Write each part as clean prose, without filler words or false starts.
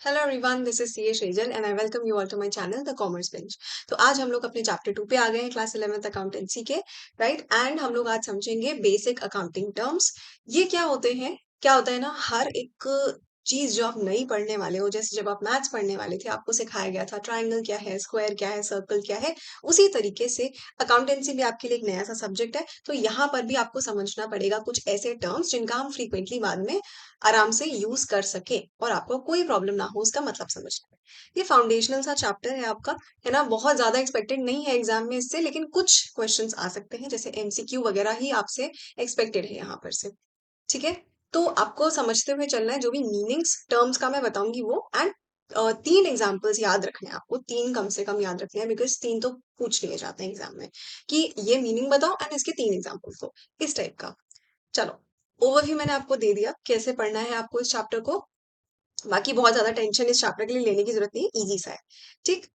Hello everyone, this is C Shejal and I welcome you all to my channel the commerce bench. तो आज हम लोग अपने chapter 2 पे आ गए हैं, क्लास 11th अकाउंटेंसी के। राइट, एंड हम लोग आज समझेंगे बेसिक अकाउंटिंग टर्म्स। ये क्या होते हैं, क्या होता है ना, हर एक चीज जो आप नहीं पढ़ने वाले हो, जैसे जब आप मैथ्स पढ़ने वाले थे आपको सिखाया गया था ट्राइंगल क्या है, स्क्वायर क्या है, सर्कल क्या है, उसी तरीके से अकाउंटेंसी भी आपके लिए एक नया सा सब्जेक्ट है। तो यहाँ पर भी आपको समझना पड़ेगा कुछ ऐसे टर्म्स जिनका हम फ्रीक्वेंटली बाद में आराम से यूज कर सके और आपको कोई प्रॉब्लम ना हो उसका मतलब समझने में। ये फाउंडेशनल सा चैप्टर है आपका, है ना। बहुत ज्यादा एक्सपेक्टेड नहीं है एग्जाम में इससे, लेकिन कुछ क्वेश्चंस आ सकते हैं, जैसे एमसीक्यू वगैरह ही आपसे एक्सपेक्टेड है यहाँ पर से। ठीक है, तो आपको समझते हुए चलना है, जो भी मीनिंग्स टर्म्स का मैं बताऊंगी वो, एंड 3 एग्जाम्पल्स याद रखने हैं आपको, 3 कम से कम याद रखने हैं, बिकॉज 3 तो पूछ लिए जाते हैं एग्जाम में कि ये मीनिंग बताओ एंड इसके 3 एग्जाम्पल्स दो, इस टाइप का। चलो, ओवरव्यू मैंने आपको दे दिया कैसे पढ़ना है आपको इस चैप्टर को। बाकी बहुत ज्यादा टेंशन इस चैप्टर के लिए लेने की जरूरत नहीं है, इजी सा है। ठीक,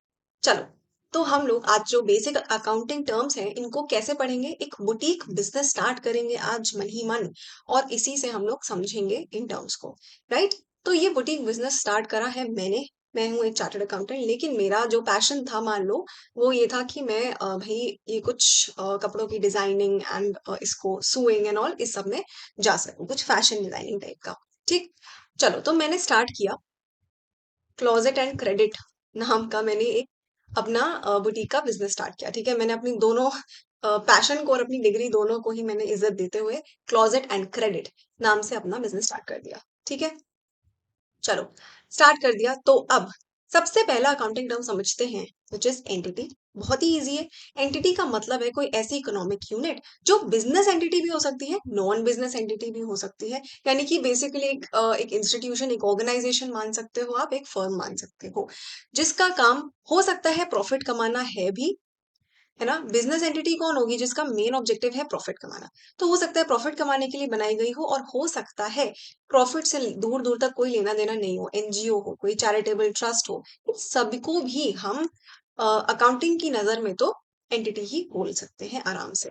चलो। तो हम लोग आज जो बेसिक अकाउंटिंग टर्म्स हैं इनको कैसे पढ़ेंगे, एक बुटीक बिजनेस स्टार्ट करेंगे आज मन ही मन, और इसी से हम लोग समझेंगे इन टर्म्स को। राइट, तो ये बुटीक बिजनेस स्टार्ट करा है मैंने। मैं हूँ एक चार्टर्ड अकाउंटेंट, लेकिन मेरा जो पैशन था, मान लो, वो ये था कि मैं भाई ये कुछ कपड़ों की डिजाइनिंग एंड इसको सुइंग एंड ऑल इस सब में जा सकूं, कुछ फैशन डिजाइनिंग टाइप का। ठीक, चलो, तो मैंने स्टार्ट किया क्लोजेट एंड क्रेडिट नाम का, मैंने एक अपना बुटीक का बिजनेस स्टार्ट किया। ठीक है, मैंने अपनी दोनों पैशन को और अपनी डिग्री दोनों को ही मैंने इज्जत देते हुए क्लोजेट एंड क्रेडिट नाम से अपना बिजनेस स्टार्ट कर दिया। ठीक है, चलो, स्टार्ट कर दिया। तो अब सबसे पहला अकाउंटिंग टर्म समझते हैं, विच इज एंटिटी। बहुत ही इजी है। एंटिटी का मतलब है कोई ऐसी इकोनॉमिक यूनिट जो बिजनेस एंटिटी भी हो सकती है, नॉन बिजनेस एंटिटी भी हो सकती है। यानी कि बेसिकली एक इंस्टीट्यूशन, एक ऑर्गेनाइजेशन मान सकते हो आप, एक फर्म मान सकते हो, जिसका काम हो सकता है प्रॉफिट कमाना है भी, है ना। बिजनेस एंटिटी कौन होगी, जिसका मेन ऑब्जेक्टिव है प्रॉफिट कमाना। तो हो सकता है प्रॉफिट कमाने के लिए बनाई गई हो, और हो सकता है प्रॉफिट से दूर दूर तक कोई लेना देना नहीं हो, एनजीओ हो, कोई चैरिटेबल ट्रस्ट हो। इन सबको भी हम अकाउंटिंग की नजर में तो एंटिटी ही बोल सकते हैं आराम से।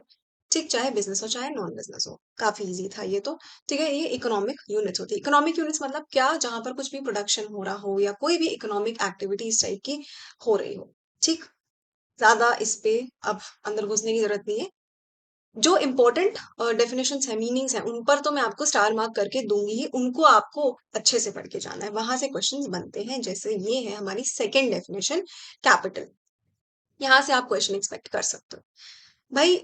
ठीक, चाहे बिजनेस हो चाहे नॉन बिजनेस हो, काफी इजी था ये तो। ठीक है, ये इकोनॉमिक यूनिट्स होती है। इकोनॉमिक यूनिट्स मतलब क्या, जहां पर कुछ भी प्रोडक्शन हो रहा हो या कोई भी इकोनॉमिक एक्टिविटी इस टाइप की हो रही हो। ठीक, ज्यादा इस पे अब अंदर घुसने की जरूरत नहीं है। जो इम्पोर्टेंट डेफिनेशंस है, मीनिंग्स है, उन पर तो मैं आपको स्टार मार्क करके दूंगी ही, उनको आपको अच्छे से पढ़ के जाना है, वहां से क्वेश्चंस बनते हैं। जैसे ये है हमारी सेकंड डेफिनेशन, कैपिटल। यहाँ से आप क्वेश्चन एक्सपेक्ट कर सकते हो भाई।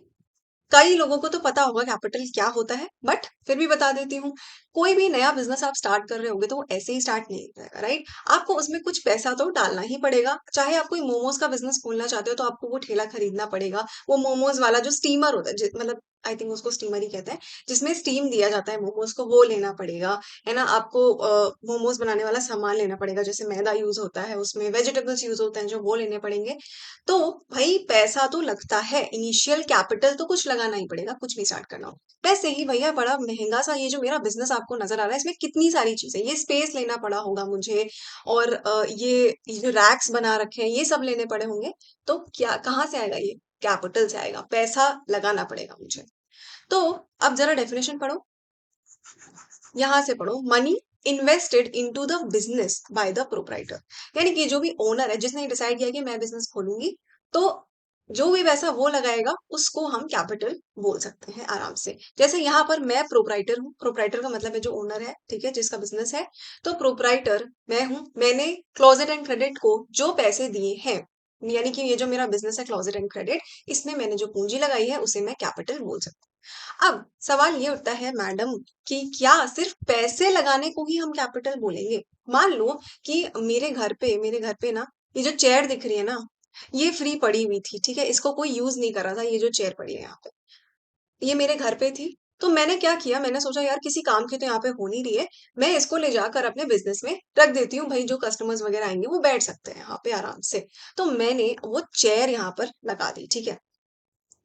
कई लोगों को तो पता होगा कैपिटल क्या होता है, बट फिर भी बता देती हूँ। कोई भी नया बिजनेस आप स्टार्ट कर रहे होगे तो वो ऐसे ही स्टार्ट नहीं करेगा, राइट। आपको उसमें कुछ पैसा तो डालना ही पड़ेगा। चाहे आप कोई मोमोज का बिजनेस खोलना चाहते हो तो आपको वो ठेला खरीदना पड़ेगा, वो मोमोज वाला जो स्टीमर होता है, मतलब आई थिंक उसको स्टीमर ही कहते हैं, जिसमें स्टीम दिया जाता है मोमोज को, वो लेना पड़ेगा, है ना। आपको मोमोज बनाने वाला सामान लेना पड़ेगा, जैसे मैदा यूज होता है उसमें, वेजिटेबल्स यूज होते हैं जो, वो लेने पड़ेंगे। तो भाई पैसा तो लगता है, इनिशियल कैपिटल तो कुछ लगाना ही पड़ेगा, कुछ भी स्टार्ट करना हो। वैसे ही भैया बड़ा महंगा सा ये जो मेरा बिजनेस आपको नजर आ रहा है, इसमें कितनी सारी चीजें, ये स्पेस लेना पड़ा होगा मुझे, और ये जो रैक्स बना रखे हैं ये सब लेने पड़े होंगे। तो क्या, कहाँ से आएगा ये, कैपिटल से आएगा, पैसा लगाना पड़ेगा मुझे। तो अब जरा डेफिनेशन पढ़ो, यहां से पढ़ो, money invested into the business by the proprietor. यानी कि जो भी ओनर है, जिसने डिसाइड किया कि मैं बिजनेस खोलूंगी, तो जो भी पैसा वो लगाएगा उसको हम कैपिटल बोल सकते हैं आराम से। जैसे यहाँ पर मैं प्रोप्राइटर हूँ, प्रोप्राइटर का मतलब है जो ओनर है, ठीक है, जिसका बिजनेस है। तो प्रोप्राइटर मैं हूँ, मैंने क्लोजेट एंड क्रेडिट को जो पैसे दिए हैं, यानी कि ये जो मेरा बिजनेस है क्लोजेट एंड क्रेडिट, इसमें मैंने जो पूंजी लगाई है उसे मैं कैपिटल बोल सकती हूँ। अब सवाल ये उठता है मैडम कि क्या सिर्फ पैसे लगाने को ही हम कैपिटल बोलेंगे। मान लो कि मेरे घर पे ना, ये जो चेयर दिख रही है ना, ये फ्री पड़ी हुई थी, ठीक है, इसको कोई यूज नहीं कर रहा था, ये जो चेयर पड़ी है यहाँ पे, ये मेरे घर पे थी। तो मैंने क्या किया, मैंने सोचा यार किसी काम की तो यहाँ पे हो नहीं रही है, मैं इसको ले जाकर अपने बिजनेस में रख देती हूँ, भाई जो कस्टमर्स वगैरह आएंगे वो बैठ सकते हैं यहाँ पे आराम से। तो मैंने वो चेयर यहाँ पर लगा दी, ठीक है।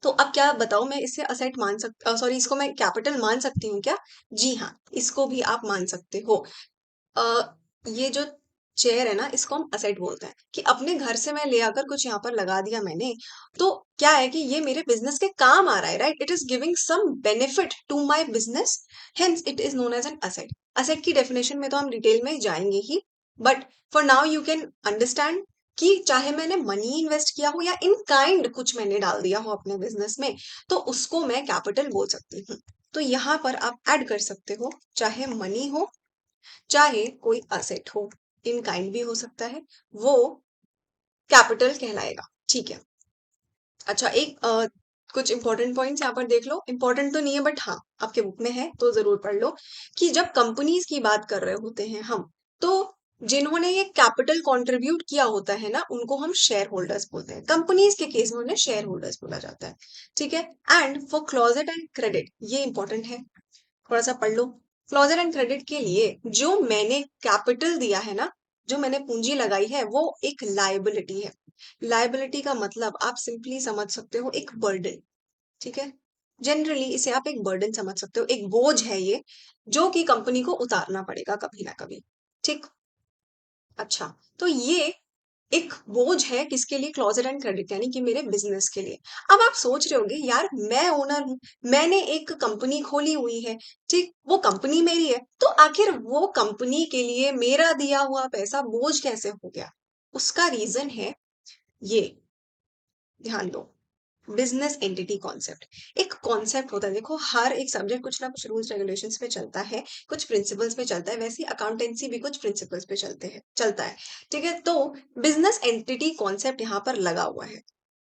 तो अब क्या बताओ, मैं इसे असेट मान सकती, सॉरी, इसको मैं कैपिटल मान सकती हूँ क्या? जी हाँ, इसको भी आप मान सकते हो। अ, ये जो चेयर है ना, इसको हम असेट बोलते हैं, कि अपने घर से मैं ले आकर कुछ यहाँ पर लगा दिया मैंने, तो क्या है कि ये मेरे बिजनेस के काम आ रहा है, right. It is giving some benefit to my business, hence it is known as an asset. Asset की डेफिनेशन में तो हम डिटेल में जाएंगे ही, but for now you can understand कि चाहे मैंने मनी इन्वेस्ट किया हो या इन काइंड कुछ मैंने डाल दिया हो अपने बिजनेस में, तो उसको मैं कैपिटल बोल सकती हूँ। तो यहाँ पर आप ऐड कर सकते हो, चाहे मनी हो, चाहे कोई असेट हो, इन काइंड भी हो सकता है, वो कैपिटल कहलाएगा। ठीक है। अच्छा, एक कुछ इंपॉर्टेंट पॉइंट्स यहाँ पर देख लो। इंपॉर्टेंट तो नहीं है बट हाँ, आपके बुक में है तो जरूर पढ़ लो कि जब कंपनीज की बात कर रहे होते हैं हम, तो जिन्होंने ये कैपिटल कंट्रीब्यूट किया होता है ना, उनको हम शेयर होल्डर्स बोलते हैं। कंपनीज के केस में उन्हें शेयर होल्डर्स बोला जाता है। ठीक है। And for closet and credit, ये इंपॉर्टेंट है, थोड़ा सा पढ़ लो। क्लोजर एंड क्रेडिट के लिए जो मैंने कैपिटल दिया है ना, जो मैंने पूंजी लगाई है, वो एक लायबिलिटी है। लायबिलिटी का मतलब आप सिंपली समझ सकते हो एक बर्डन। ठीक है। जनरली इसे आप एक बर्डन समझ सकते हो, एक बोझ है ये, जो कि कंपनी को उतारना पड़ेगा कभी ना कभी। ठीक। अच्छा, तो ये एक बोझ है किसके लिए? क्लोजेट एंड क्रेडिट, यानी कि मेरे बिजनेस के लिए। अब आप सोच रहे होंगे यार, मैं ओनर हूं, मैंने एक कंपनी खोली हुई है, ठीक, वो कंपनी मेरी है, तो आखिर वो कंपनी के लिए मेरा दिया हुआ पैसा बोझ कैसे हो गया? उसका रीजन है ये, ध्यान दो। बिजनेस एंटिटी कॉन्सेप्ट एक कॉन्सेप्ट होता है। देखो, हर एक सब्जेक्ट कुछ ना कुछ रूल्स रेगुलेशंस पे चलता है, कुछ प्रिंसिपल्स पे चलता है, वैसे अकाउंटेंसी भी कुछ प्रिंसिपल्स पे चलता है। ठीक है। तो बिजनेस एंटिटी कॉन्सेप्ट यहाँ पर लगा हुआ है।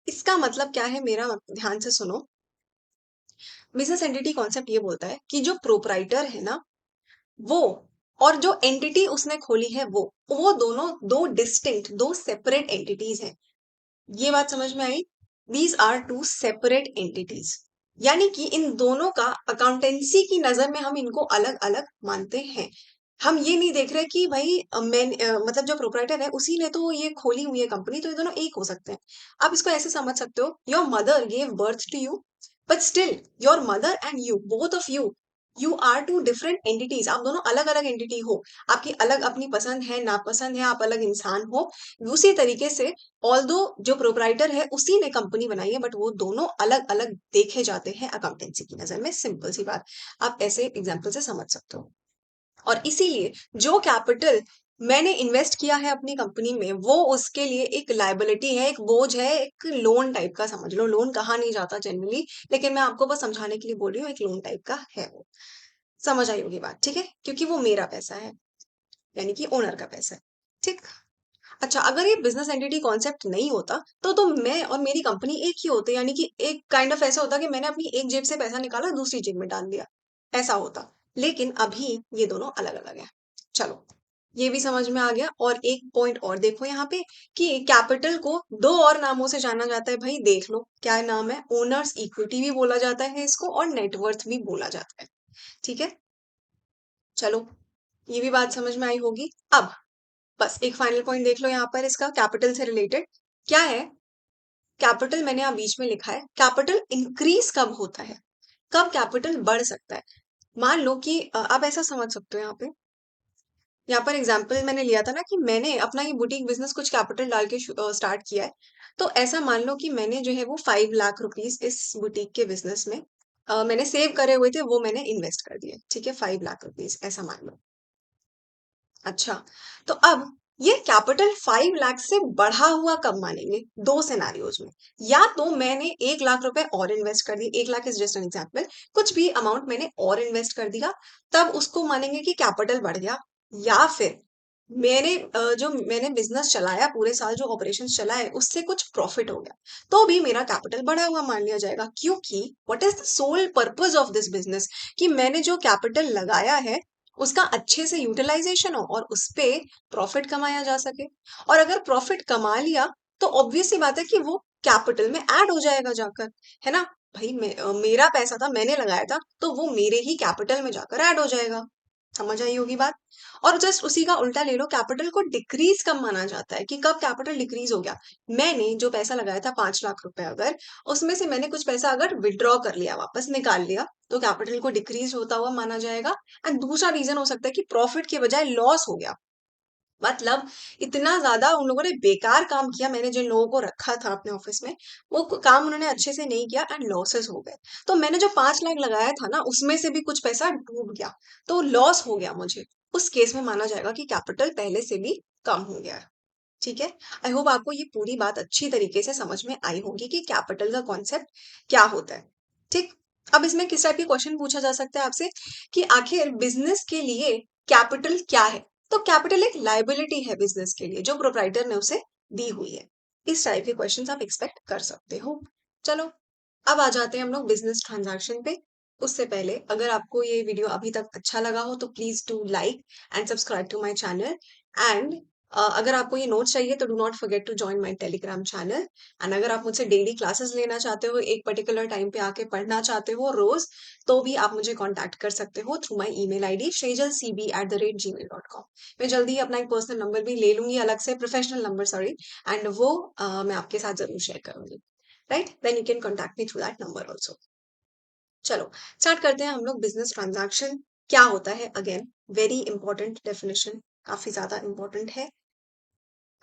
इसका मतलब क्या है, मेरा ध्यान से सुनो। बिजनेस एंटिटी कॉन्सेप्ट ये बोलता है कि जो प्रोपराइटर है ना, वो और जो एंटिटी उसने खोली है, वो दोनों दो डिस्टिंक्ट, दो सेपरेट एंटिटीज हैं। ये बात समझ में आई? These are two separate entities, यानी कि इन दोनों का अकाउंटेंसी की नजर में हम इनको अलग अलग मानते हैं। हम ये नहीं देख रहे कि भाई मतलब जो प्रोपराइटर है उसी ने तो ये खोली हुई है कंपनी, तो ये दोनों एक हो सकते हैं। आप इसको ऐसे समझ सकते हो, your mother gave birth to you, but still your mother and you, both of you are two different entities. आप दोनों अलग अलग एंटिटी हो, आपकी अलग अपनी पसंद है, नापसंद है, आप अलग इंसान हो। उसी तरीके से ऑल्दो जो प्रोपराइटर है उसी ने कंपनी बनाई है, बट वो दोनों अलग अलग देखे जाते हैं अकाउंटेंसी की नजर में। सिंपल सी बात, आप ऐसे एग्जाम्पल से समझ सकते हो। और इसीलिए जो कैपिटल मैंने इन्वेस्ट किया है अपनी कंपनी में, वो उसके लिए एक लायबिलिटी है, एक बोझ है, एक लोन टाइप का समझ लो। लोन कहा नहीं जाता जनरली, लेकिन मैं आपको बस समझाने के लिए बोल रही हूँ, एक लोन टाइप का है वो। समझ आई होगी बात, ठीक है, क्योंकि वो मेरा पैसा है, यानी कि ओनर का पैसा है। ठीक। अच्छा, अगर ये बिजनेस एंटिटी कॉन्सेप्ट नहीं होता, तो मैं और मेरी कंपनी एक ही होते, यानी कि एक काइंड ऑफ ऐसा होता कि मैंने अपनी एक जेब से पैसा निकाला, दूसरी जेब में डाल दिया, ऐसा होता। लेकिन अभी ये दोनों अलग अलग है। चलो, ये भी समझ में आ गया। और एक पॉइंट और देखो यहाँ पे, कि कैपिटल को दो और नामों से जाना जाता है। भाई देख लो क्या नाम है, ओनर्स इक्विटी भी बोला जाता है इसको, और नेटवर्थ भी बोला जाता है। ठीक है। चलो, ये भी बात समझ में आई होगी। अब बस एक फाइनल पॉइंट देख लो यहाँ पर, इसका कैपिटल से रिलेटेड क्या है। कैपिटल मैंने यहाँ बीच में लिखा है, कैपिटल इंक्रीज कब होता है, कब कैपिटल बढ़ सकता है। मान लो कि आप ऐसा समझ सकते हो यहाँ पे, यहाँ पर एग्जाम्पल मैंने लिया था ना कि मैंने अपना ये बुटीक बिजनेस कुछ कैपिटल डाल के स्टार्ट किया है। तो ऐसा मान लो कि मैंने जो है वो 5 लाख रुपीज इस बुटीक के बिजनेस में मैंने सेव करे हुए थे, वो मैंने इन्वेस्ट कर दिए। ठीक है, 5 लाख रुपीज ऐसा मान लो। अच्छा, तो अब ये कैपिटल 5 लाख से बढ़ा हुआ कब मानेंगे? दो सिनारियोज में। या तो मैंने 1 लाख रुपए और इन्वेस्ट कर दिए, 1 lakh is just an example, कुछ भी अमाउंट मैंने और इन्वेस्ट कर दिया, तब उसको मानेंगे कि कैपिटल बढ़ गया। या फिर जो मैंने बिजनेस चलाया, पूरे साल जो ऑपरेशंस चलाए, उससे कुछ प्रॉफिट हो गया, तो भी मेरा कैपिटल बढ़ा हुआ मान लिया जाएगा। क्योंकि what is the sole purpose of this business, कि मैंने जो कैपिटल लगाया है उसका अच्छे से यूटिलाइजेशन हो और उस पे प्रॉफिट कमाया जा सके। और अगर प्रॉफिट कमा लिया, तो ऑब्वियस सी बात है कि वो कैपिटल में ऐड हो जाएगा जाकर, है ना। भाई मेरा पैसा था, मैंने लगाया था, तो वो मेरे ही कैपिटल में जाकर ऐड हो जाएगा। समझ आई होगी बात। और जस्ट उसी का उल्टा ले लो, कैपिटल को डिक्रीज कब माना जाता है, कि कब कैपिटल डिक्रीज हो गया। मैंने जो पैसा लगाया था 5 लाख रुपए, अगर उसमें से मैंने कुछ पैसा अगर विड्रॉ कर लिया, वापस निकाल लिया, तो कैपिटल को डिक्रीज होता हुआ माना जाएगा। एंड दूसरा रीजन हो सकता है कि प्रॉफिट के बजाय लॉस हो गया, मतलब इतना ज्यादा उन लोगों ने बेकार काम किया, मैंने जिन लोगों को रखा था अपने ऑफिस में, वो काम उन्होंने अच्छे से नहीं किया एंड लॉसेस हो गए। तो मैंने जो 5 लाख लगाया था ना, उसमें से भी कुछ पैसा डूब गया, तो लॉस हो गया मुझे। उस केस में माना जाएगा कि कैपिटल पहले से भी कम हो गया है। ठीक है? आई होप आपको ये पूरी बात अच्छी तरीके से समझ में आई होगी कि कैपिटल का कॉन्सेप्ट क्या होता है। ठीक? अब इसमें किस टाइप के क्वेश्चन पूछा जा सकता है आपसे कि आखिर बिज़नेस के लिए कैपिटल क्या है? तो कैपिटल एक लायबिलिटी है बिज़नेस के लिए जो प्रोप्राइटर ने उसे दी हुई है। इस टाइप के क्वेश्चंस आप एक्सपेक्ट कर सकते हो। चलो, अब आ जाते हैं हम लोग बिज़नेस ट्रांज़ैक्शन पे। उससे पहले अगर आपको ये वीडियो अभी तक अच्छा लगा हो तो please do like and subscribe to my channel and अगर आपको ये नोट्स चाहिए तो do not forget to join my Telegram channel and अगर आप मुझसे डेली क्लासेस लेना चाहते हो, एक पर्टिकुलर टाइम पे आके पढ़ना चाहते हो रोज, तो भी आप मुझे कांटेक्ट कर सकते हो through my email ID sejalcb@gmail.com। मैं जल्दी ही अपना एक पर्सनल नंबर भी ले लूंगी अलग से, प्रोफेशनल नंबर सॉरी, एंड वो मैं आपके साथ जरूर शेयर करूंगी। Right, then you can contact me through that number also. चलो स्टार्ट करते हैं हम लोग। बिजनेस ट्रांजैक्शन क्या होता है? अगेन वेरी इंपॉर्टेंट डेफिनेशन, काफी ज्यादा इंपॉर्टेंट है।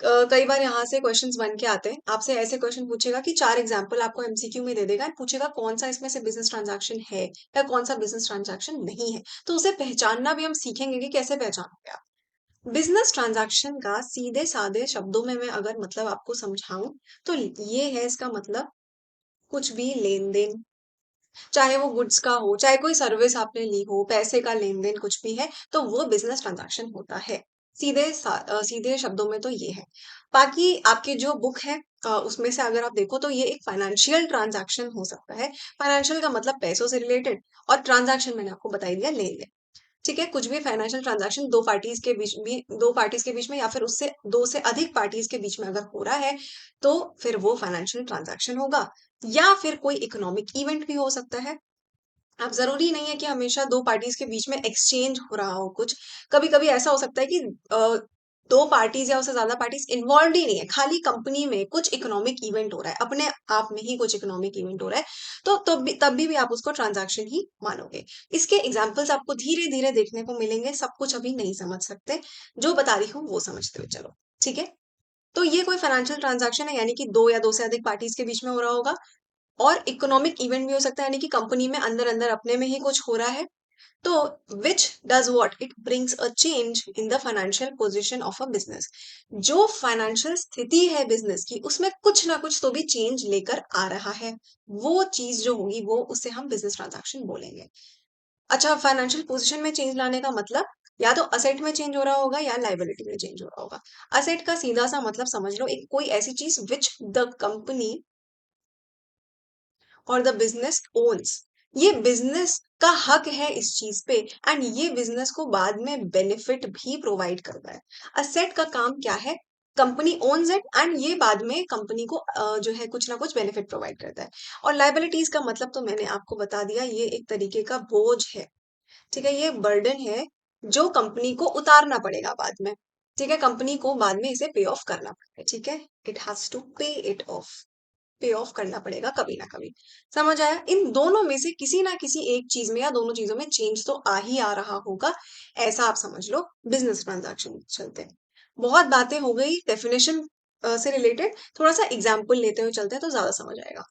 कई बार यहाँ से क्वेश्चंस बन के आते हैं, आपसे ऐसे क्वेश्चन पूछेगा कि 4 एग्जांपल आपको एमसीक्यू में दे देगा, पूछेगा कौन सा इसमें से बिजनेस ट्रांजैक्शन है या कौन सा बिजनेस ट्रांजैक्शन नहीं है। तो उसे पहचानना भी हम सीखेंगे कि कैसे पहचानोगे आप। बिजनेस ट्रांजैक्शन का सीधे साधे शब्दों में मैं अगर मतलब आपको समझाऊं तो ये है इसका मतलब, कुछ भी लेन देन, चाहे वो गुड्स का हो, चाहे कोई सर्विस आपने ली हो, पैसे का लेन-देन कुछ भी है, तो वो बिज़नेस ट्रांज़ैक्शन होता है। सीधे शब्दों में तो ये है। बाकी आपकी जो बुक है उसमें से अगर आप देखो तो ये एक फाइनेंशियल ट्रांज़ैक्शन हो सकता है। फाइनेंशियल का मतलब पैसों से रिलेटेड और ट्रांज़ैक्शन मैंने आपको बता ही दिया लेन-देन। ठीक है? कुछ भी फाइनेंशियल ट्रांज़ैक्शन 2 पार्टीज़ के बीच में या फिर उससे 2 से अधिक पार्टीज़ के बीच में अगर हो रहा है, तो फिर वो फाइनेंशियल ट्रांज़ैक्शन होगा। या फिर कोई इकोनॉमिक इवेंट भी हो सकता है। अब ज़रूरी नहीं है कि हमेशा 2 पार्टीज़ के बीच में एक्सचेंज हो रहा हो कुछ। कभी-कभी ऐसा हो सकता है कि 2 पार्टीज़ या उससे ज़्यादा पार्टीज़ इन्वॉल्वड ही नहीं है, खाली कंपनी में कुछ इकोनॉमिक इवेंट हो रहा है, अपने आप में ही कुछ इकोनॉमिक इवेंट हो रहा है, तो तब भी आप उसको ट्रांज़ैक्शन ही मानोगे। इसके एग्ज़ाम्पल्स आपको धीरे-धीरे देखने को मिलेंगे, सब कुछ अभी नहीं समझ सकते, जो बता रही हूँ वो समझते हुए चलो, ठीक है? तो ये कोई फाइनेंशियल ट्रांज़ैक्शन है, यानी कि 2 या 2 से अधिक पार्टीज़ के बीच में हो रहा होगा। और इकोनॉमिक इवेंट भी हो सकता है, यानी कि कंपनी में अंदर-अंदर अपने में ही कुछ हो रहा है। तो which does what? It brings a change in the financial position of a business. जो फाइनेंशियल स्थिति है बिज़नेस की, उसमें कुछ ना कुछ तो भी चेंज लेकर आ रहा है। वो चीज़ जो होगी वो उसे हम बिज़नेस ट्रांज़ैक्शन बोलेंगे। अच्छा, फाइनेंशियल पोज़ीशन में चेंज लाने का मतलब या तो असेट में चेंज हो रहा होगा या लायबिलिटी में चेंज हो रहा होगा। असेट का सीधा-सा मतलब समझ लो, एक कोई ऐसी चीज़ व्हिच द कंपनी और द बिजनेस ओन्स। ये बिजनेस का हक है इस चीज पे एंड ये बिजनेस को बाद में बेनिफिट भी प्रोवाइड करता है। असेट का काम क्या है? कंपनी ओन्स इट एंड ये बाद में कंपनी को जो है कुछ ना कुछ बेनिफिट प्रोवाइड करता है। और लाइबिलिटीज का मतलब तो मैंने आपको बता दिया, ये एक तरीके का बोझ है। ठीक है? ये बर्डन है जो कंपनी को उतारना पड़ेगा बाद में। ठीक है? कंपनी को बाद में इसे पे ऑफ करना पड़ेगा। ठीक है? इट हैज टू पे इट ऑफ, पे ऑफ करना पड़ेगा कभी ना कभी। समझ आया? इन दोनों में से किसी ना किसी एक चीज में या दोनों चीजों में चेंज तो आ ही आ रहा होगा, ऐसा आप समझ लो। बिजनेस ट्रांजैक्शन चलते हैं। बहुत बातें हो गई डेफिनेशन से रिलेटेड, थोड़ा सा एग्जाम्पल लेते हुए चलते हैं तो ज्यादा समझ आएगा।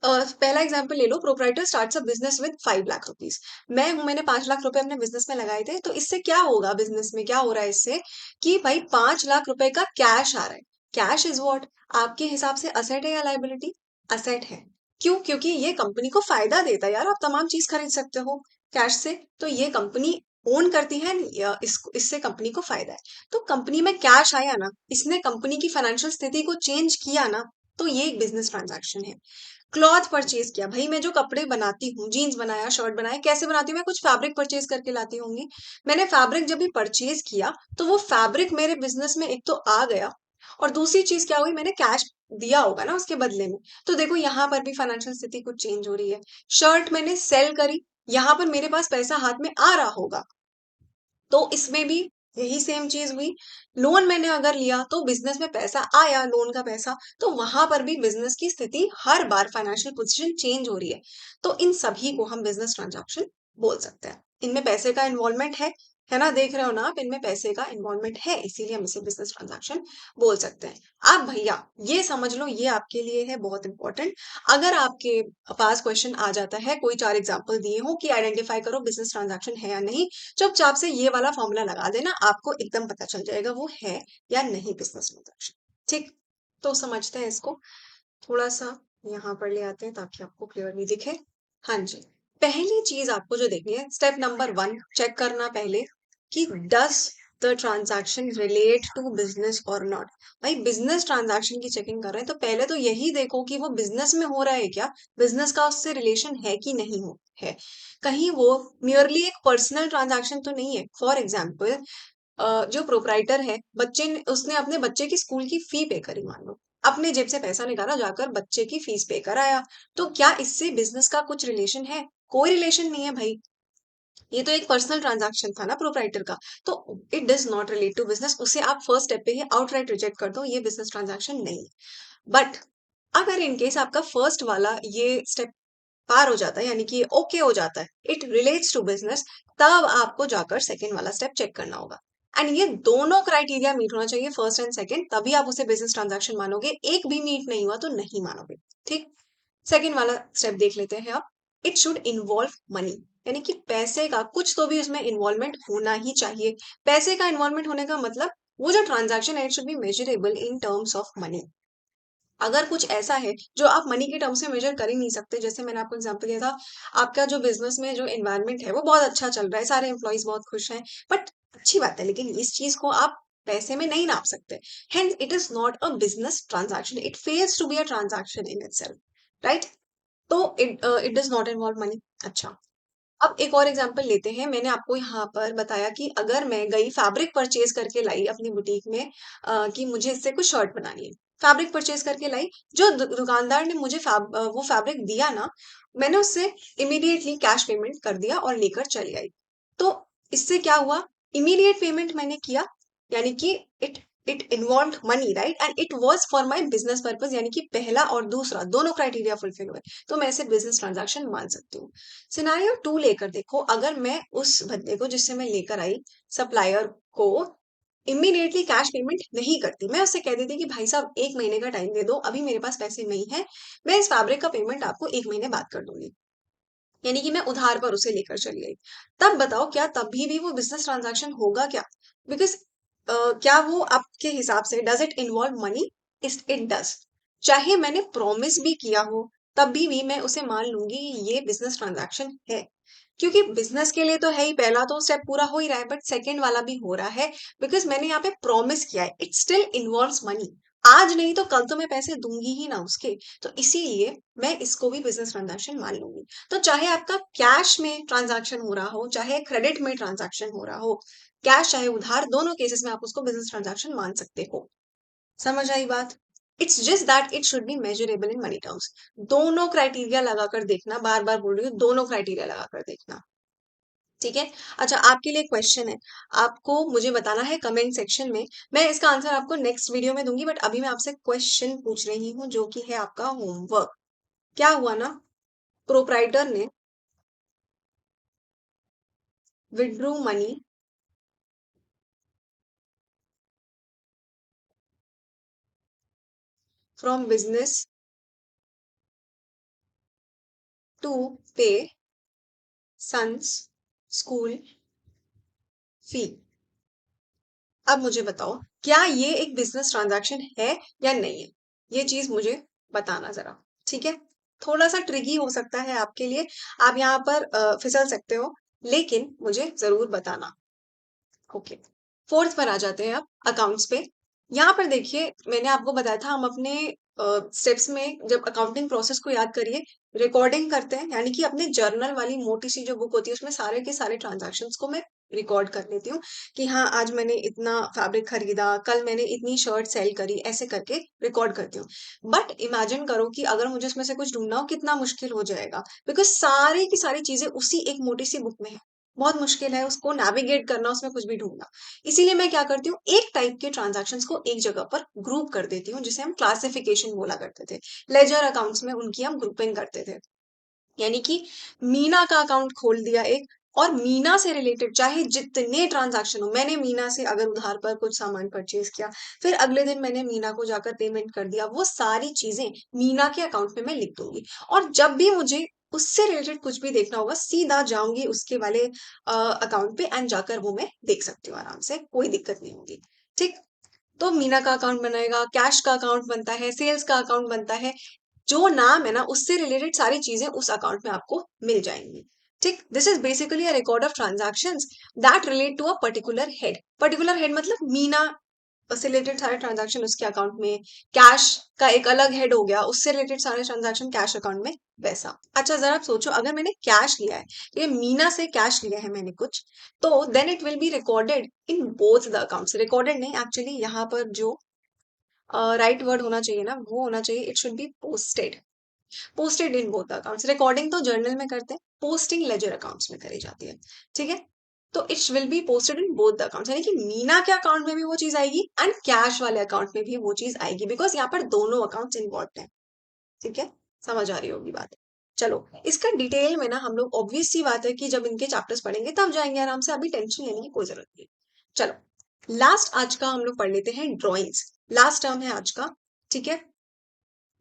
पहला एग्जांपल ले लो। Proprietor starts a business with 5 lakh rupees. मैंने 5 लाख रुपए अपने बिजनेस में लगाए थे, तो इससे क्या होगा? बिजनेस में क्या हो रहा है इससे कि भाई 5 लाख रुपए का कैश आ रहा है। Cash is what? आपके हिसाब से असेट है या लायबिलिटी? असेट है। क्यों? क्योंकि ये कंपनी को फायदा देता है यार, आप तमाम चीज खरीद सकते हो कैश से, तो ये कंपनी ओन करती है, इससे कंपनी को फायदा है। तो कंपनी में कैश आया ना, इसने कंपनी की फाइनेंशियल स्थिति को चेंज किया ना, तो ये एक बिजनेस ट्रांजैक्शन है। क्लॉथ परचेज किया, भाई मैं जो कपड़े बनाती हूँ, जीन्स बनाया, शर्ट बनाया, कैसे बनाती हूँ? मैं कुछ फैब्रिक परचेज करके लाती होंगी। मैंने फैब्रिक जब भी परचेज किया तो वो फैब्रिक मेरे बिजनेस में एक तो आ गया, और दूसरी चीज क्या हुई? मैंने कैश दिया होगा ना उसके बदले में। तो देखो यहाँ पर भी फाइनेंशियल स्थिति कुछ चेंज हो रही है। शर्ट मैंने सेल करी, यहाँ पर मेरे पास पैसा हाथ में आ रहा होगा, तो इसमें भी यही सेम चीज हुई। लोन मैंने अगर लिया तो बिजनेस में पैसा आया, लोन का पैसा, तो वहां पर भी बिजनेस की स्थिति हर बार फाइनेंशियल पोजीशन चेंज हो रही है। तो इन सभी को हम बिजनेस ट्रांजैक्शन बोल सकते हैं। इनमें पैसे का इन्वॉल्वमेंट है, है ना? देख रहे हो ना आप, इनमें पैसे का इन्वॉल्वमेंट है, इसीलिए हम इसे बिज़नेस ट्रांज़ैक्शन बोल सकते हैं। अब भैया ये समझ लो, ये आपके लिए है बहुत इम्पोर्टेंट। अगर आपके पास क्वेश्चन आ जाता है, कोई 4 एग्ज़ाम्पल दिए हों कि आइडेंटिफ़ाई करो बिज़नेस ट्रांज़ैक्शन है या नहीं, चुपचाप से ये वाला फ़ॉर्मूला लगा देना, आपको एकदम पता चल जाएगा वो है या नहीं बिज़नेस ट्रांज़ैक्शन। ठीक? तो समझते हैं इसको। थोड़ा-सा यहाँ पर ले आते हैं ताकि आपको क्लियरली दिखे। हाँ जी। पहली चीज़ आपको जो देखनी है, स्टेप नंबर 1 चेक करना पहले कि does the transaction relate to business और नॉट? भाई बिज़नेस ट्रांज़ैक्शन की चेकिंग कर रहे हैं तो पहले तो यही देखो कि वो बिज़नेस में हो रहा है क्या? बिज़नेस का उससे रिलेशन है कि नहीं हो है? कहीं वो मेयरली एक पर्सनल ट्रांज़ैक्शन तो नहीं है। फॉर एग्ज़ाम्पल जो प्रोप्राइटर है, बच्चे ने उसने अपने बच्चे की स्कूल की फ़ी पे करी मान लो। अपने जेब से पैसा निकाला, जाकर बच्चे की फ़ीस पे कर आया। तो क्या इससे बिज़नेस का कुछ रिलेशन है? कोई रिलेशन नहीं है भाई। ये तो एक पर्सनल ट्रांज़ैक्शन था ना प्रोप्राइटर का। तो it does not relate to business. उसे आप फर्स्ट स्टेप पे ही आउटराइट रिजेक्ट कर दो, ये बिज़नेस ट्रांज़ैक्शन नहीं है। बट अगर इन केस आपका फर्स्ट वाला ये स्टेप पार हो जाता है, यानी कि ओके हो जाता है, इट रिलेट्स टू बिजनेस, तब आपको जाकर सेकंड वाला स्टेप चेक करना होगा। एंड ये दोनों क्राइटेरिया मीट होना चाहिए, फर्स्ट एंड सेकंड, तभी आप उसे बिजनेस ट्रांजैक्शन मानोगे। एक भी मीट नहीं हुआ तो नहीं मानोगे। ठीक। सेकंड वाला स्टेप देख लेते हैं आप। इट शुड इन्वॉल्व मनी, यानी कि पैसे का कुछ तो भी उसमें इन्वॉल्वमेंट होना ही चाहिए। पैसे का इन्वॉल्वमेंट होने का मतलब वो जो ट्रांजैक्शन है it should be measurable in terms of money. अगर कुछ ऐसा है जो आप मनी के टर्म्स में मेजर कर ही नहीं सकते, जैसे मैंने आपको एग्जांपल दिया था, आपका जो बिजनेस में जो एनवायरनमेंट है वो बहुत अच्छा चल रहा है, सारे एम्प्लॉइज बहुत खुश हैं, बट अच्छी बात है, लेकिन इस चीज को आप पैसे में नहीं नाप सकते। Hence it is not a business transaction, it fails to be a transaction in itself, right? तो it does not involve money. अच्छा, अब एक और एग्जांपल लेते हैं। मैंने आपको यहाँ पर बताया कि अगर मैं गई फैब्रिक परचेज करके लाई अपनी बुटीक में, कि मुझे इससे कुछ शर्ट बनानी है, फैब्रिक परचेज करके लाई, जो दुकानदार ने मुझे वो फैब्रिक दिया ना, मैंने उससे इमीडिएटली कैश पेमेंट कर दिया और लेकर चली आई। तो इससे क्या हुआ? इमीडिएट पेमेंट मैंने किया, यानी कि it it involve money, right? And it was for my business purpose, यानी कि पहला और दूसरा दोनों क्राइटेरिया फुलफिल हुए, तो मैं इसे बिजनेस ट्रांजैक्शन मान सकती हूँ। सिनेरियो 2 लेकर देखो, अगर मैं उस बंदे को जिससे मैं लेकर आई, सप्लायर को, इमीडिएटली कैश पेमेंट नहीं करती, मैं उससे कह देती कि भाई साहब 1 महीने का टाइम दे दो, अभी मेरे पास पैसे नहीं है, मैं इस फैब्रिक का पेमेंट आपको 1 महीने बाद कर दूंगी। यानी कि मैं उधार पर उसे लेकर चली आई। तब बताओ क्या तभी भी वो बिज़नेस ट्रांज़ैक्शन होगा क्या? बिकॉज़ क्या वो आपके हिसाब से डज़ इट इन्वॉल्व मनी? इस इट डज़। चाहे मैंने प्रॉमिस भी किया हो, तभी भी मैं उसे मान लूँगी ये बिज़नेस ट्रांज़ैक्शन है। क्योंकि बिज़नेस के लिए तो है ही, पहला तो स्टेप पूरा हो ही रहा है, बट सेकंड वाला भी हो रहा है, बिकॉज़ मैंने यहाँ पे प्रॉमिस किया है। It still involves money. आज नहीं तो कल तो मैं पैसे दूँगी ही ना उसके। तो इसीलिए मैं इसको भी बिज़नेस ट्रांज़ैक्शन मान लूँगी। तो चाहे आपका कैश में ट्रांजैक्शन हो रहा हो, चाहे क्रेडिट में ट्रांजैक्शन हो रहा हो, कैश चाहे उधार, दोनों केसेस में आप उसको बिज़नेस ट्रांजैक्शन मान सकते हो। समझ आई बात? It's just that it should be measurable in money terms. दोनों क्राइटेरिया लगाकर देखना, बार-बार बोल रही हूँ, दोनों क्राइटेरिया लगाकर देखना। ठीक है? अच्छा, आपके लिए क्वेश्चन है। आपको मुझे बताना है कमेंट सेक्शन में। मैं इसका आंसर आपको नेक्स्ट वीडियो में दूँगी, बट अभी मैं आपसे क्वेश्चन पूछ रही हूँ जो कि है आपका होमवर्क। क्या हुआ ना, प्रोप्राइटर ने withdrew money from business to pay sons school fee. अब मुझे बताओ, क्या ये एक बिजनेस ट्रांजैक्शन है या नहीं है? ये चीज मुझे बताना जरा। ठीक है? थोड़ा सा ट्रिकी हो सकता है आपके लिए, आप यहाँ पर फिसल सकते हो, लेकिन मुझे जरूर बताना। ओके, फोर्थ पर आ जाते हैं आप, अकाउंट्स पे। यहाँ पर देखिए, मैंने आपको बताया था हम अपने स्टेप्स में जब अकाउंटिंग प्रोसेस को याद करिए, रिकॉर्डिंग करते हैं, यानी कि अपने जर्नल वाली मोटी सी जो बुक होती है उसमें सारे के सारे ट्रांजैक्शंस को मैं रिकॉर्ड कर लेती हूँ कि हाँ आज मैंने इतना फैब्रिक खरीदा, कल मैंने इतनी शर्ट सेल करी, ऐसे करके रिकॉर्ड करती हूँ। बट इमेजिन करो कि अगर मुझे उसमें से कुछ ढूंढना हो, कितना मुश्किल हो जाएगा, बिकॉज सारी की सारी चीजें उसी एक मोटी सी बुक में है। बहुत मुश्किल है उसको नेविगेट करना, उसमें कुछ भी ढूंढना। इसीलिए मैं क्या करती हूँ, एक टाइप के ट्रांजैक्शंस को एक जगह पर ग्रुप कर देती हूँ, जिसे हम क्लासिफिकेशन बोला करते थे। लेजर अकाउंट्स में उनकी हम ग्रुपिंग करते थे। यानी कि मीना का अकाउंट खोल दिया एक, और मीना से रिलेटेड चाहे जितने ट्रांजैक्शन हो, मैंने मीना से अगर उधार पर कुछ सामान परचेज किया, फिर अगले दिन मैंने मीना को जाकर पेमेंट कर दिया, वो सारी चीजें मीना के अकाउंट में मैं लिख दूंगी। और जब भी मुझे उससे रिलेटेड कुछ भी देखना होगा, सीधा जाऊंगी उसके वाले अकाउंट पे एंड जाकर वो मैं देख सकती हूँ आराम से, कोई दिक्कत नहीं होगी। ठीक। तो मीना का अकाउंट बनेगा, कैश का अकाउंट बनता है, सेल्स का अकाउंट बनता है, जो नाम है ना उससे रिलेटेड सारी चीजें उस अकाउंट में आपको मिल जाएंगी। ठीक। This is basically a record of transactions that relate to a particular head. Particular head मतलब मीना से रिलेटेड सारे ट्रांजैक्शन उसके अकाउंट में, कैश का एक अलग हेड हो गया, उससे रिलेटेड सारे ट्रांजैक्शन कैश अकाउंट में, वैसा। अच्छा जरा आप सोचो, अगर मैंने कैश लिया है, ये मीना से कैश लिया है मैंने कुछ, तो then it will be recorded in both the accounts. Recorded नहीं, एक्चुअली यहाँ पर जो राइट वर्ड होना चाहिए ना, वो होना चाहिए, it should be posted. Posted in both accounts. Recording तो जर्नल में करते हैं, पोस्टिंग लेजर अकाउंट्स में करी जाती है। ठीक है। तो it will be posted in both the accounts, यानी कि मीना के अकाउंट में भी वो चीज आएगी एंड कैश वाले अकाउंट में भी वो चीज आएगी, बिकॉज यहाँ पर दोनों अकाउंट्स इन्वॉल्व हैं। ठीक है। समझ आ रही होगी बात। चलो, इसका डिटेल में ना हम लोग, ऑब्वियस सी बात है कि जब इनके चैप्टर्स पढ़ेंगे तब जाएंगे आराम से, अभी टेंशन लेने की कोई जरूरत नहीं। चलो, लास्ट आज का हम लोग पढ़ लेते हैं ड्रॉइंग्स। लास्ट टर्म है आज का। ठीक है।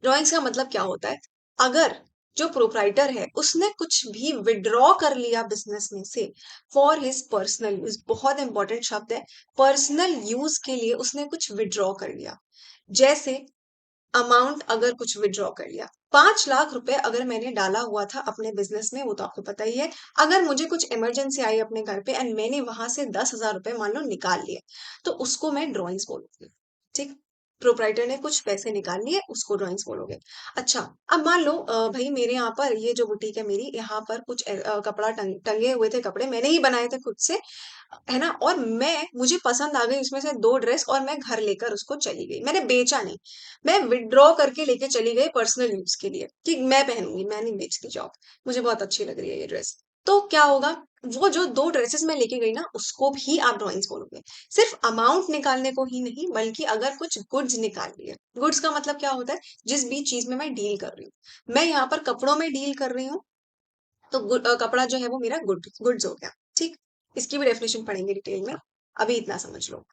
ड्रॉइंग्स का मतलब क्या होता है, अगर जो प्रोप्राइटर है उसने कुछ भी विड्रॉ कर लिया बिजनेस में से फॉर हिज पर्सनल यूज, बहुत इंपॉर्टेंट शब्द है, पर्सनल यूज के लिए उसने कुछ विड्रॉ कर लिया। जैसे अमाउंट अगर कुछ विड्रॉ कर लिया, 5 लाख रुपए अगर मैंने डाला हुआ था अपने बिजनेस में, वो तो आपको पता ही है। अगर मुझे कुछ इमरजेंसी आई अपने घर पे एंड मैंने वहां से 10,000 रुपए मान लो निकाल लिए, तो उसको मैं ड्रॉइंग्स बोलूंगी। ठीक। प्रोप्राइटर ने कुछ पैसे निकाल लिए, उसको ड्रॉइंग्स बोलोगे। अच्छा, अब मान लो भाई मेरे यहाँ पर ये जो बुटीक है मेरी, यहाँ पर कुछ कपड़ा टंगे हुए थे, कपड़े मैंने ही बनाए थे खुद से, है ना, और मैं, मुझे पसंद आ गई उसमें से 2 ड्रेस और मैं घर लेकर उसको चली गई, मैंने बेचा नहीं, मैं विड्रॉ करके लेके चली गई पर्सनल यूज के लिए कि मैं पहनूंगी, मैं नहीं बेचती, जाओ, मुझे बहुत अच्छी लग रही है ये ड्रेस। तो क्या होगा, वो जो 2 ड्रेसेस मैं लेके गई ना, उसको भी आप ड्रॉइंग्स बोलोगे। सिर्फ अमाउंट निकालने को ही नहीं, बल्कि अगर कुछ गुड्स निकाल रही है, गुड्स का मतलब क्या होता है, जिस भी चीज में मैं डील कर रही हूँ, मैं यहाँ पर कपड़ों में डील कर रही हूँ, तो कपड़ा जो है वो मेरा गुड्स हो गया। ठीक। इसकी भी डेफिनेशन पढ़ेंगे डिटेल में, अभी इतना समझ लो।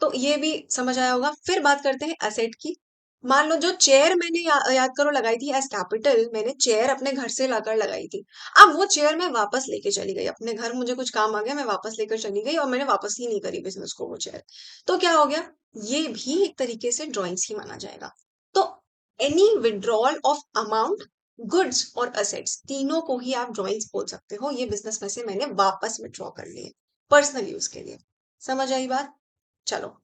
तो ये भी समझ आया होगा। फिर बात करते हैं एसेट की। मान लो जो चेयर मैंने याद करो लगाई थी एज कैपिटल, मैंने चेयर अपने घर से लाकर लगाई थी, अब वो चेयर मैं वापस लेके चली गई अपने घर, मुझे कुछ काम आ गया, मैं वापस लेकर चली गई और मैंने वापस ही नहीं करी बिजनेस को वो चेयर, तो क्या हो गया, ये भी एक तरीके से ड्रॉइंग्स ही माना जाएगा। तो any withdrawal of amount, goods और असेट्स, तीनों को ही आप ड्रॉइंग्स बोल सकते हो, ये बिजनेस में से मैंने वापस विड्रॉ कर लिए पर्सनल यूज के लिए। समझ आई बात। चलो,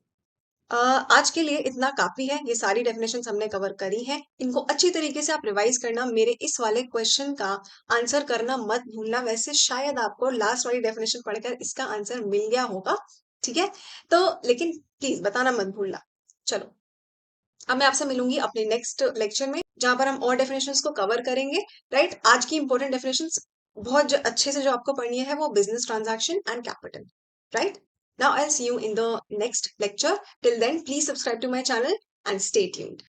आज के लिए इतना काफी है, ये सारी डेफिनेशन हमने कवर करी है, इनको अच्छी तरीके से आप रिवाइज करना, मेरे इस वाले क्वेश्चन का आंसर करना मत भूलना, वैसे शायद आपको लास्ट वाली डेफिनेशन पढ़कर इसका आंसर मिल गया होगा। ठीक है। तो लेकिन प्लीज बताना मत भूलना। चलो, अब मैं आपसे मिलूंगी अपने नेक्स्ट लेक्चर में, जहां पर हम और डेफिनेशंस को कवर करेंगे। राइट। आज की इंपॉर्टेंट डेफिनेशंस बहुत अच्छे से जो आपको पढ़नी है वो business transaction and capital. Right. Now I'll see you in the next lecture. Till then, please subscribe to my channel and stay tuned.